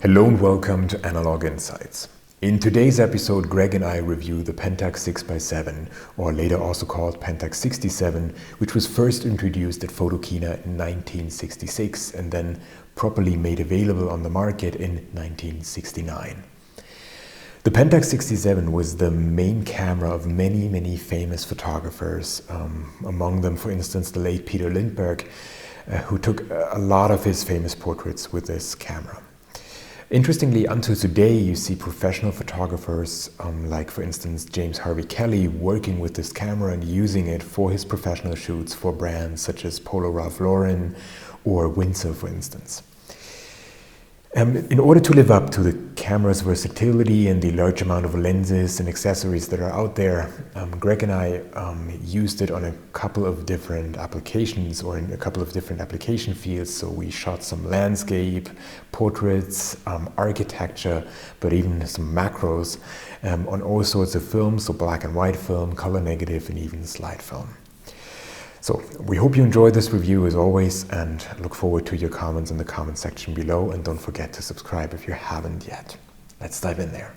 Hello and welcome to Analog Insights. In today's episode, Greg and I review the Pentax 6x7, or later also called Pentax 67, which was first introduced at photokina in 1966 and then properly made available on the market in 1969. The Pentax 67 was the main camera of many famous photographers, among them, for instance, the late Peter Lindbergh, who took a lot of his famous portraits with this camera. Interestingly, until today, you see professional photographers like, for instance, James Harvey-Kelly working with this camera and using it for his professional shoots for brands such as Polo Ralph Lauren or Windsor, for instance. In order to live up to the camera's versatility and the large amount of lenses and accessories that are out there, Greg and I used it on a couple of different applications or in a couple of different application fields. So we shot some landscape, portraits, architecture, but even some macros on all sorts of films, so black and white film, color negative, and even slide film. So we hope you enjoyed this review as always, and look forward to your comments in the comment section below, and don't forget to subscribe if you haven't yet. Let's dive in there.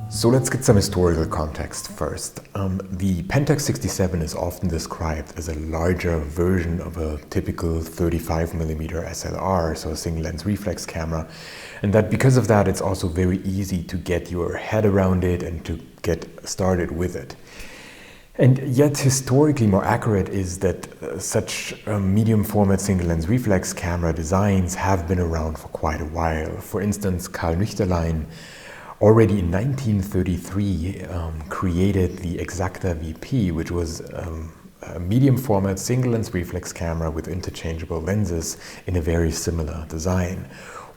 So let's get some historical context first. The Pentax 67 is often described as a larger version of a typical 35mm SLR, so a single lens reflex camera, and that because of that it's also very easy to get your head around it and to get started with it. And yet historically more accurate is that such medium format single lens reflex camera designs have been around for quite a while. For instance, Carl Nüchterlein already in 1933 created the Exacta VP, which was a medium format single lens reflex camera with interchangeable lenses in a very similar design.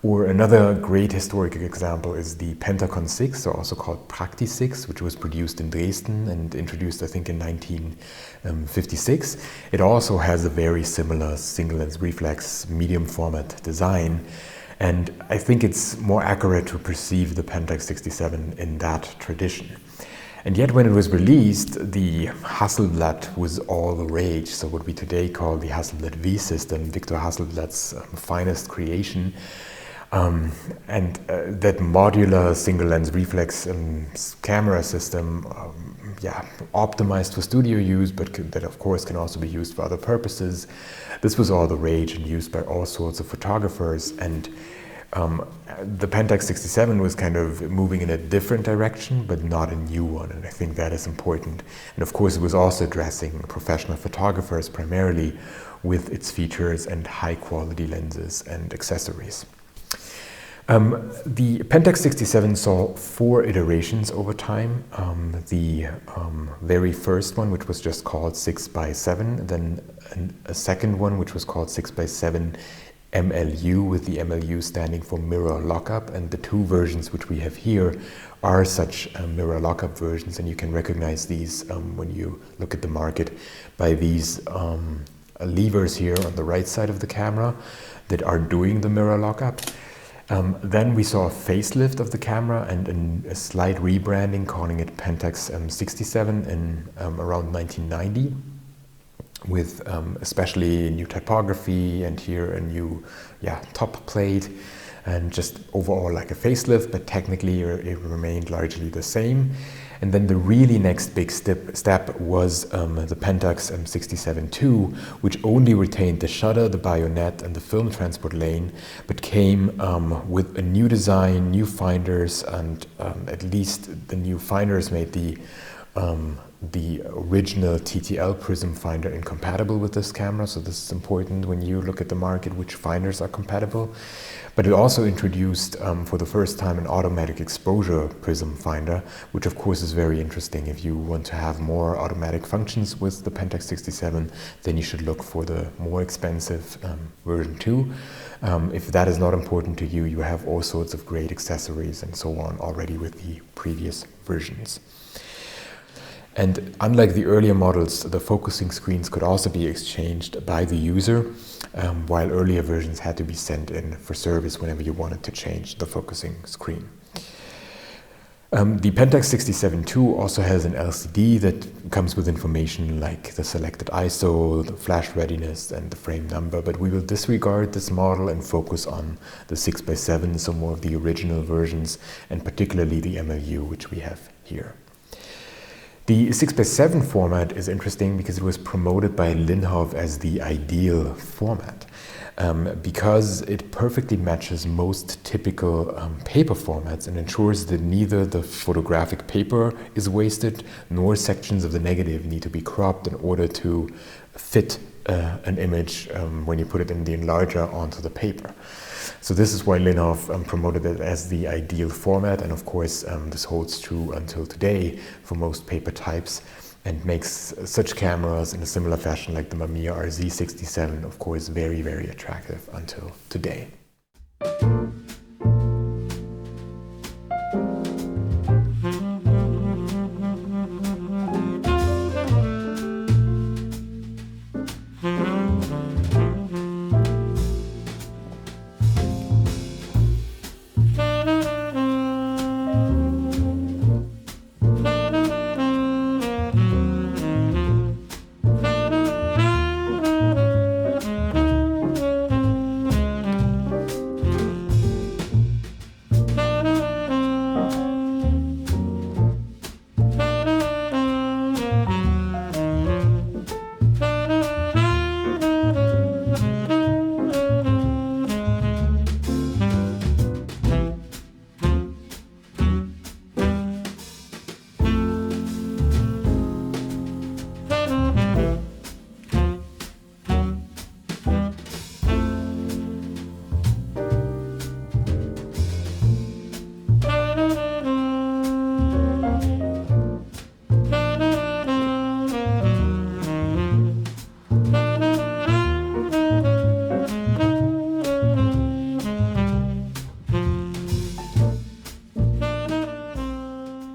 Or another great historical example is the Pentacon 6, or also called Practi 6, which was produced in Dresden and introduced, I think, in 1956. It also has a very similar single lens reflex medium format design. And I think it's more accurate to perceive the Pentax 67 in that tradition. And yet when it was released, the Hasselblad was all the rage. So what we today call the Hasselblad V system, Victor Hasselblad's finest creation. That modular single lens reflex camera system, optimized for studio use, but that of course can also be used for other purposes. This was all the rage and used by all sorts of photographers, and the Pentax 67 was kind of moving in a different direction, but not a new one, and I think that is important. And of course it was also addressing professional photographers primarily with its features and high quality lenses and accessories. The Pentax 67 saw 4 iterations over time. The very first one, which was just called 6x7, then a second one, which was called 6x7 MLU, with the MLU standing for mirror lockup, and the 2 versions which we have here are such mirror lockup versions, and you can recognize these when you look at the market by these levers here on the right side of the camera that are doing the mirror lockup. Then we saw a facelift of the camera and a slight rebranding, calling it Pentax 67 in around 1990, with especially new typography and here a new top plate, and just overall like a facelift, but technically it remained largely the same. And then the really next big step was the Pentax 67-2, which only retained the shutter, the bayonet, and the film transport lane, but came with a new design, new finders, and at least the new finders made the original TTL prism finder incompatible with this camera. So this is important when you look at the market, which finders are compatible. But it also introduced for the first time an automatic exposure prism finder, which of course is very interesting. If you want to have more automatic functions with the Pentax 67, then you should look for the more expensive version 2. If that is not important to you, you have all sorts of great accessories and so on already with the previous versions. And unlike the earlier models, the focusing screens could also be exchanged by the user, while earlier versions had to be sent in for service whenever you wanted to change the focusing screen. The Pentax 67-2 also has an LCD that comes with information like the selected ISO, the flash readiness, and the frame number, but we will disregard this model and focus on the 6x7, so more of the original versions, and particularly the MLU, which we have here. The 6x7 format is interesting because it was promoted by Linhof as the ideal format, because it perfectly matches most typical paper formats and ensures that neither the photographic paper is wasted nor sections of the negative need to be cropped in order to fit an image when you put it in the enlarger onto the paper. So this is why Linhof promoted it as the ideal format, and of course this holds true until today for most paper types, and makes such cameras in a similar fashion like the Mamiya RZ67 of course very, very attractive until today.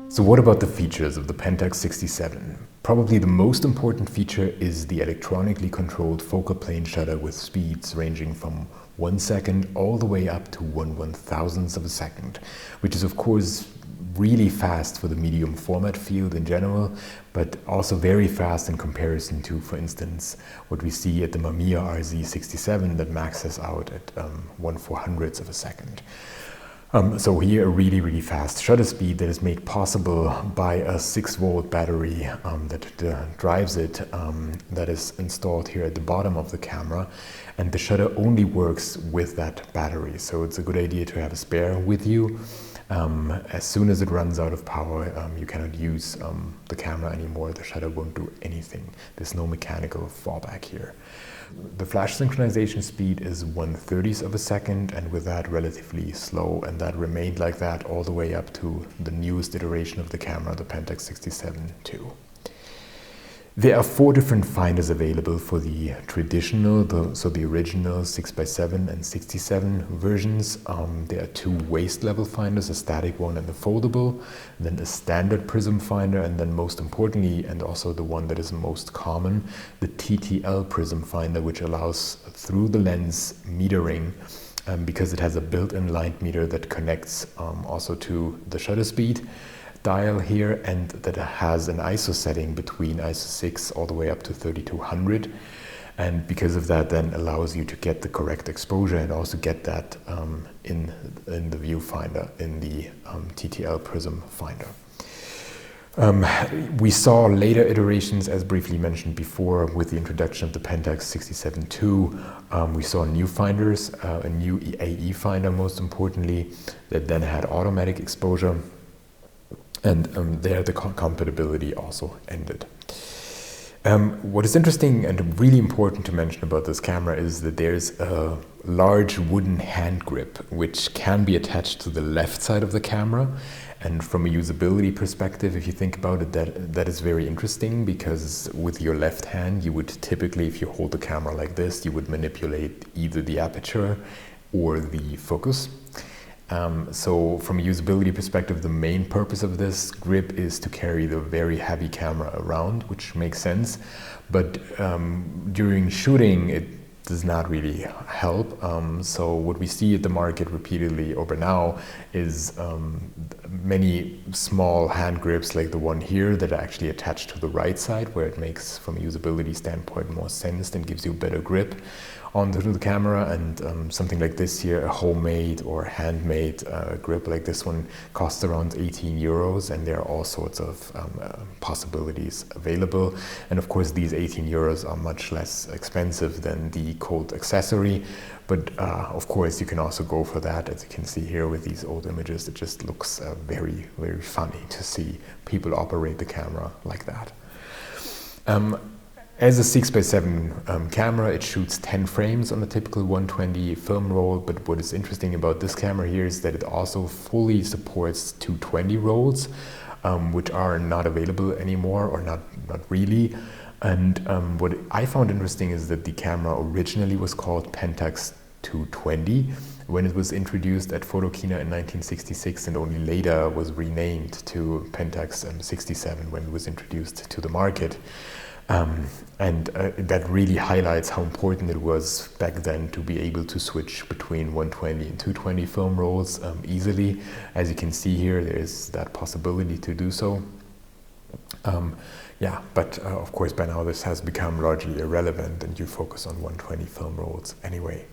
So what about the features of the Pentax 67? Probably the most important feature is the electronically controlled focal plane shutter with speeds ranging from 1 second all the way up to 1/1000th of a second, which is of course really fast for the medium format field in general, but also very fast in comparison to, for instance, what we see at the Mamiya RZ67 that maxes out at 1/400th of a second. So here a really, really fast shutter speed that is made possible by a 6-volt battery that drives it, that is installed here at the bottom of the camera, and the shutter only works with that battery. So it's a good idea to have a spare with you. As soon as it runs out of power, you cannot use the camera anymore. The shutter won't do anything. There's no mechanical fallback here. The flash synchronization speed is 1/30th of a second, and with that relatively slow, and that remained like that all the way up to the newest iteration of the camera, the Pentax 67-2. There are 4 different finders available for the traditional, so the original 6x7 and 67 versions. There are 2 waist level finders, a static one and a foldable, then a standard prism finder, and then most importantly, and also the one that is most common, the TTL prism finder, which allows through the lens metering because it has a built-in light meter that connects also to the shutter speed dial here, and that has an ISO setting between ISO 6 all the way up to 3200, and because of that then allows you to get the correct exposure and also get that in the viewfinder in the TTL prism finder. We saw later iterations, as briefly mentioned before, with the introduction of the Pentax 67 II. We saw new finders, a new AE finder most importantly, that then had automatic exposure, and there the compatibility also ended. What is interesting and really important to mention about this camera is that there's a large wooden hand grip which can be attached to the left side of the camera. And from a usability perspective, if you think about it, that is very interesting, because with your left hand, you would typically, if you hold the camera like this, you would manipulate either the aperture or the focus. So from a usability perspective, the main purpose of this grip is to carry the very heavy camera around, which makes sense. But during shooting, it does not really help. So what we see at the market repeatedly over now is many small hand grips like the one here that are actually attached to the right side, where it makes, from a usability standpoint, more sense and gives you a better grip onto the camera. And something like this here, a homemade or handmade grip like this one, costs around 18 euros, and there are all sorts of possibilities available. And of course these 18 euros are much less expensive than the cold accessory, but of course you can also go for that. As you can see here with these old images, it just looks very, very funny to see people operate the camera like that. As a 6x7 camera, it shoots 10 frames on a typical 120 film roll, but what is interesting about this camera here is that it also fully supports 220 rolls, which are not available anymore, or not really. And what I found interesting is that the camera originally was called Pentax 220 when it was introduced at Photokina in 1966, and only later was renamed to Pentax 67 when it was introduced to the market. That really highlights how important it was back then to be able to switch between 120 and 220 film rolls easily. As you can see here, there is that possibility to do so. Yeah, but of course by now this has become largely irrelevant, and you focus on 120 film rolls anyway.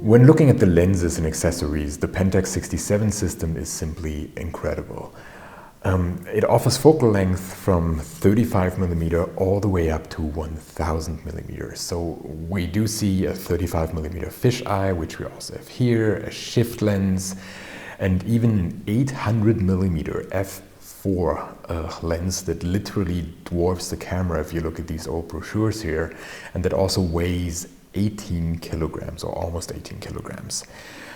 When looking at the lenses and accessories, the Pentax 67 system is simply incredible. It offers focal length from 35mm all the way up to 1000mm. So we do see a 35mm fisheye, which we also have here, a shift lens, and even an 800mm f4 lens that literally dwarfs the camera if you look at these old brochures here, and that also weighs 18 kilograms, or almost 18 kilograms.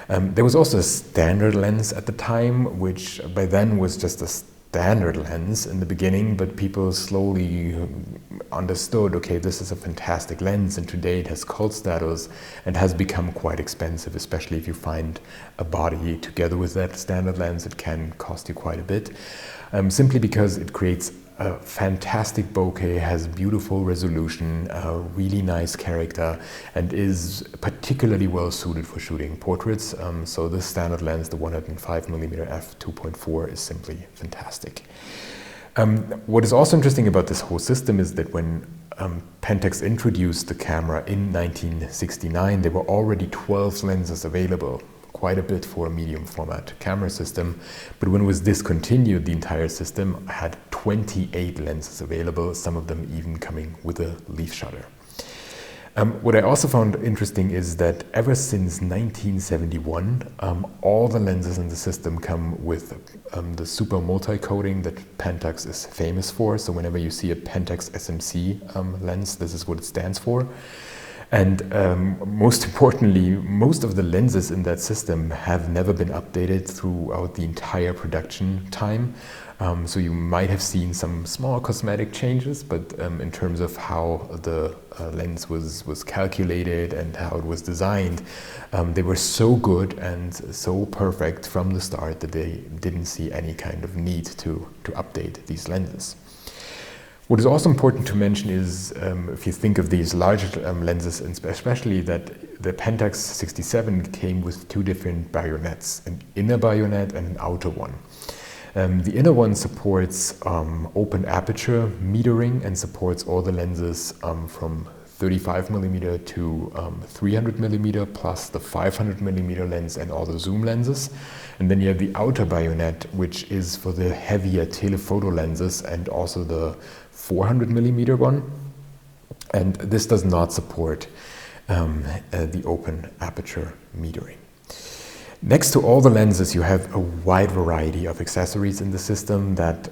There was also a standard lens at the time, which by then was just a standard lens in the beginning, but people slowly understood, okay, this is a fantastic lens, and today it has cult status and has become quite expensive, especially if you find a body together with that standard lens. It can cost you quite a bit, simply because it creates a fantastic bokeh, has beautiful resolution, a really nice character, and is particularly well suited for shooting portraits. So this standard lens, the 105mm f2.4, is simply fantastic. What is also interesting about this whole system is that when Pentax introduced the camera in 1969, there were already 12 lenses available, quite a bit for a medium format camera system. But when it was discontinued, the entire system had 28 lenses available, some of them even coming with a leaf shutter. What I also found interesting is that ever since 1971, all the lenses in the system come with the super multi-coating that Pentax is famous for. So whenever you see a Pentax SMC lens, this is what it stands for. And most importantly, most of the lenses in that system have never been updated throughout the entire production time. So you might have seen some small cosmetic changes, but in terms of how the lens was calculated and how it was designed, they were so good and so perfect from the start that they didn't see any kind of need to update these lenses. What is also important to mention is, if you think of these larger lenses, and especially that the Pentax 67 came with two different bayonets, an inner bayonet and an outer one. The inner one supports open aperture metering and supports all the lenses from 35mm to 300mm plus the 500mm lens and all the zoom lenses. And then you have the outer bayonet, which is for the heavier telephoto lenses and also the 400mm one. And this does not support the open aperture metering. Next to all the lenses, you have a wide variety of accessories in the system that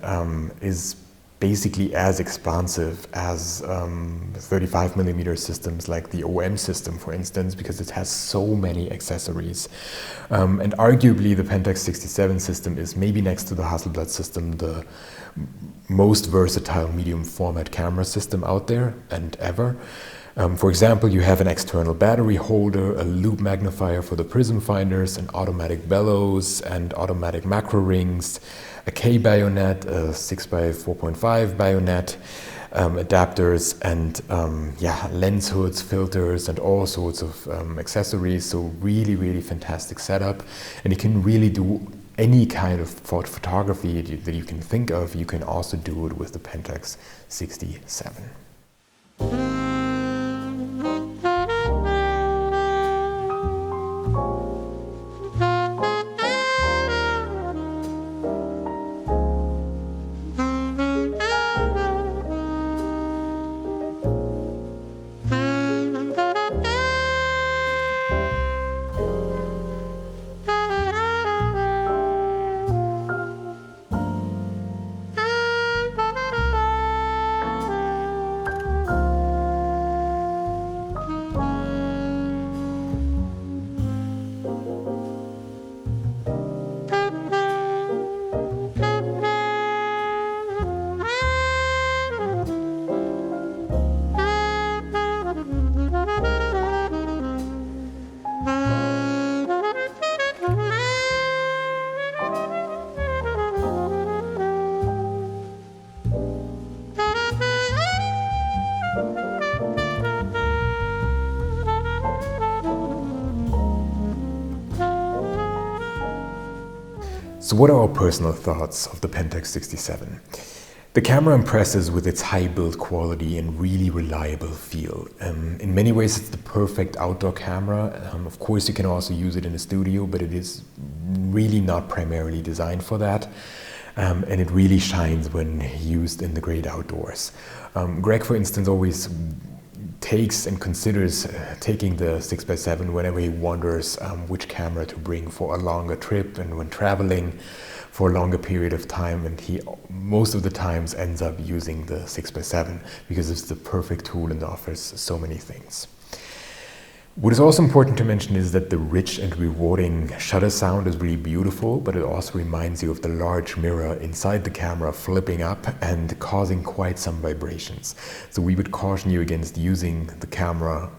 is basically as expansive as 35mm systems like the OM system, for instance, because it has so many accessories. And arguably the Pentax 67 system is maybe next to the Hasselblad system the most versatile medium format camera system out there and ever. For example, you have an external battery holder, a loop magnifier for the prism finders, an automatic bellows and automatic macro rings, a K bayonet, a 6x4.5 bayonet, adapters, and lens hoods, filters, and all sorts of accessories. So really, really fantastic setup, and you can really do any kind of photography that you can think of. You can also do it with the Pentax 67. So what are our personal thoughts of the Pentax 67? The camera impresses with its high build quality and really reliable feel. In many ways it's the perfect outdoor camera. Of course you can also use it in a studio, but it is really not primarily designed for that. And it really shines when used in the great outdoors. Greg, for instance, always takes and considers taking the 6x7 whenever he wonders which camera to bring for a longer trip and when traveling for a longer period of time, and he most of the times ends up using the 6x7 because it's the perfect tool and offers so many things. What is also important to mention is that the rich and rewarding shutter sound is really beautiful, but it also reminds you of the large mirror inside the camera flipping up and causing quite some vibrations. So we would caution you against using the camera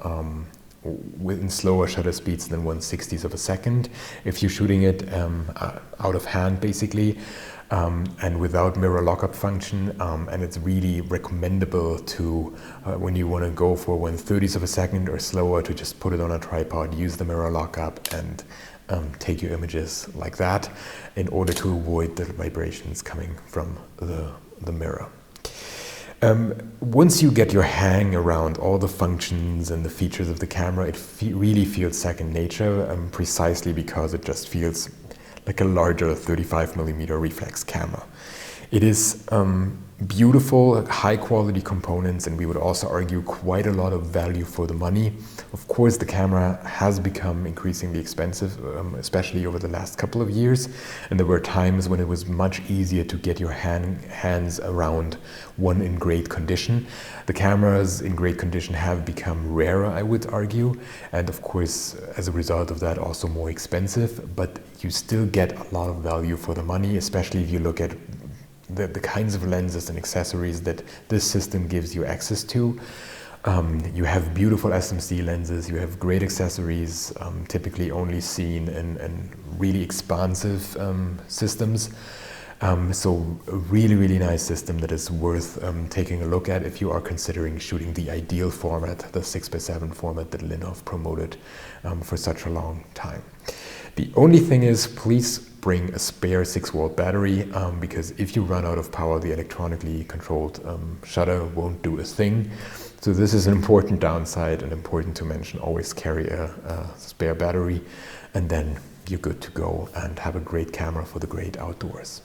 in slower shutter speeds than 1/60th of a second if you're shooting it out of hand basically. And without mirror lockup function, and it's really recommendable to, when you want to go for 1/30th of a second or slower, to just put it on a tripod, use the mirror lockup and take your images like that in order to avoid the vibrations coming from the the mirror. Once you get your hang around all the functions and the features of the camera, it really feels second nature, precisely because it just feels like a larger 35mm reflex camera. It is beautiful, high quality components, and we would also argue quite a lot of value for the money. Of course, the camera has become increasingly expensive, especially over the last couple of years, and there were times when it was much easier to get your hands around one in great condition. The cameras in great condition have become rarer, I would argue, and of course, as a result of that, also more expensive, but you still get a lot of value for the money, especially if you look at the kinds of lenses and accessories that this system gives you access to. You have beautiful SMC lenses, you have great accessories, typically only seen in really expansive systems. So a really, really nice system that is worth taking a look at if you are considering shooting the ideal format, the 6x7 format that Linhof promoted for such a long time. The only thing is, please bring a spare 6-volt battery, because if you run out of power, the electronically controlled shutter won't do a thing. So this is an important downside and important to mention. Always carry a spare battery, and then you're good to go and have a great camera for the great outdoors.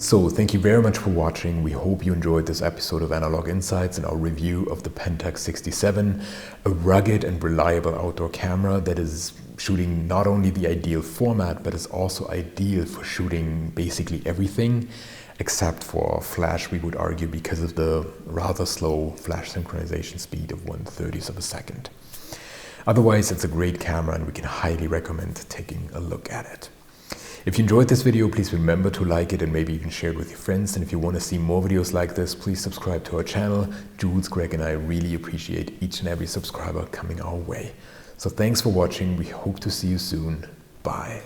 So thank you very much for watching. We hope you enjoyed this episode of Analog Insights and our review of the Pentax 67, a rugged and reliable outdoor camera that is shooting not only the ideal format, but is also ideal for shooting basically everything, except for flash, we would argue, because of the rather slow flash synchronization speed of 1/30th of a second. Otherwise, it's a great camera and we can highly recommend taking a look at it. If you enjoyed this video, please remember to like it and maybe even share it with your friends. And if you want to see more videos like this, please subscribe to our channel. Jules, Greg, and I really appreciate each and every subscriber coming our way. So thanks for watching. We hope to see you soon. Bye.